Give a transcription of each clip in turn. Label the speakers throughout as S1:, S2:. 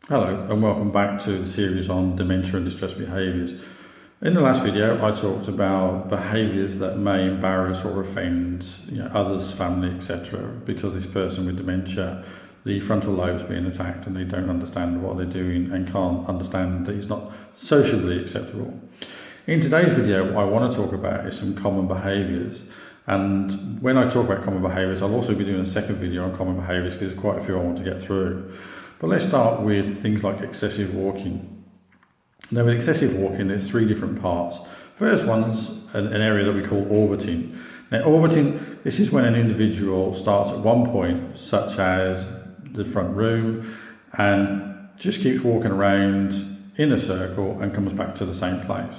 S1: Hello and welcome back to the series on dementia and distress behaviours. In the last video I talked about behaviours that may embarrass or offend others, family, etc. because this person with dementia, the frontal lobe's being attacked and they don't understand what they're doing and can't understand that it's not socially acceptable. In today's video what I want to talk about is some common behaviours, and when I talk about common behaviours I'll also be doing a second video on common behaviours because there's quite a few I want to get through. But let's start with things like excessive walking. Now with excessive walking there's three different parts. First one's an area that we call orbiting. Now orbiting, this is when an individual starts at one point, such as the front room, and just keeps walking around in a circle and comes back to the same place.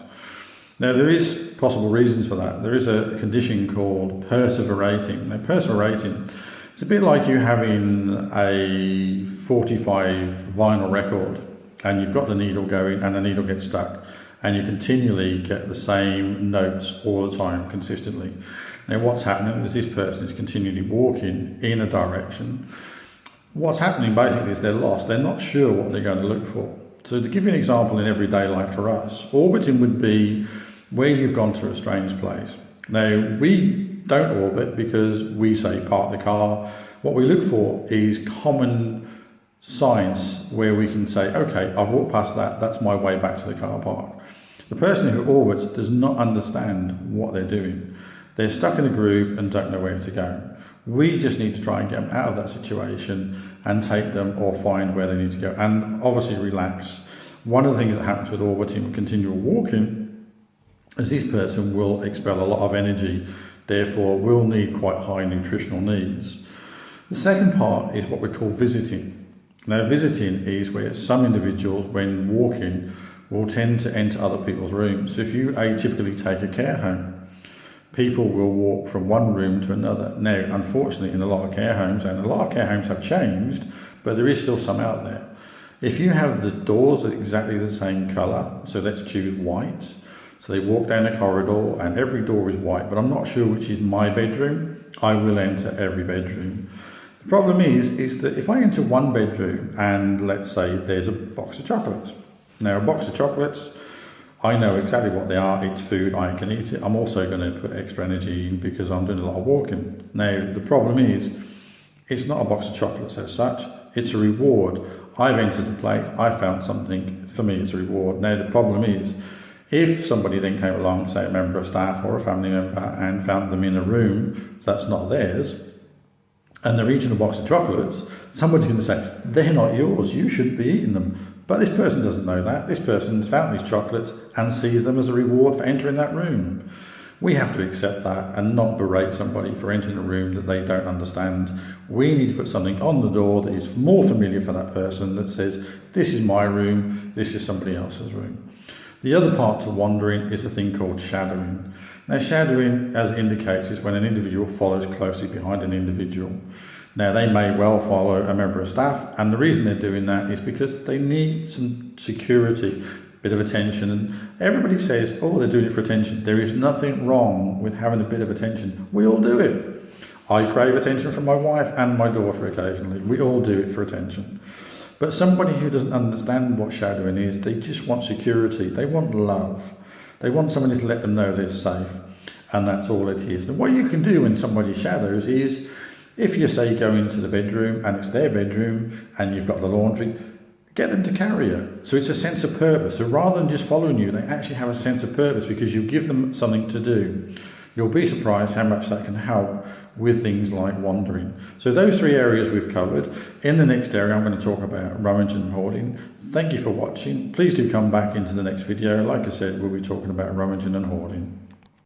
S1: Now there is possible reasons for that. There is a condition called perseverating. Now perseverating, it's a bit like you having a 45 vinyl record and you've got the needle going and the needle gets stuck and you continually get the same notes all the time consistently. Now what's happening is this person is continually walking in a direction. What's happening basically is they're lost. They're not sure what they're going to look for. So to give you an example in everyday life for us, orbiting would be where you've gone to a strange place. Now we don't orbit because we say park the car. What we look for is common signs where we can say, okay, I've walked past that, that's my way back to the car park. The person who orbits does not understand what they're doing. They're stuck in a groove and don't know where to go. We just need to try and get them out of that situation and take them or find where they need to go and obviously relax. One of the things that happens with orbiting or continual walking is this person will expel a lot of energy, therefore will need quite high nutritional needs. The second part is what we call visiting. Now visiting is where some individuals when walking will tend to enter other people's rooms. So if you atypically take a care home, people will walk from one room to another. Now unfortunately in a lot of care homes, and a lot of care homes have changed, but there is still some out there. If you have the doors exactly the same colour, so let's choose white, so they walk down the corridor and every door is white, but I'm not sure which is my bedroom, I will enter every bedroom. The problem is that if I enter one bedroom and let's say there's a box of chocolates. Now a box of chocolates, I know exactly what they are, it's food, I can eat it. I'm also going to put extra energy in because I'm doing a lot of walking. Now the problem is, it's not a box of chocolates as such, it's a reward. I've entered the place, I found something, for me it's a reward. Now the problem is, if somebody then came along, say a member of staff or a family member, and found them in a room that's not theirs, and they're eating a box of chocolates, somebody's going to say, they're not yours, you shouldn't be eating them. But this person doesn't know that. This person's found these chocolates and sees them as a reward for entering that room. We have to accept that and not berate somebody for entering a room that they don't understand. We need to put something on the door that is more familiar for that person that says, this is my room, this is somebody else's room. The other part to wandering is a thing called shadowing. Now shadowing, as it indicates, is when an individual follows closely behind an individual. Now they may well follow a member of staff, and the reason they're doing that is because they need some security, a bit of attention, and everybody says, oh, they're doing it for attention. There is nothing wrong with having a bit of attention. We all do it. I crave attention from my wife and my daughter occasionally. We all do it for attention. But somebody who doesn't understand what shadowing is, they just want security, they want love. They want somebody to let them know they're safe, and that's all it is. And what you can do when somebody shadows is, if you say go into the bedroom and it's their bedroom and you've got the laundry, get them to carry it. So it's a sense of purpose. So rather than just following you, they actually have a sense of purpose because you give them something to do. You'll be surprised how much that can help with things like wandering. So those three areas we've covered. In the next area I'm going to talk about rummaging and hoarding. Thank you for watching. Please do come back into the next video. Like I said, we'll be talking about rummaging and hoarding.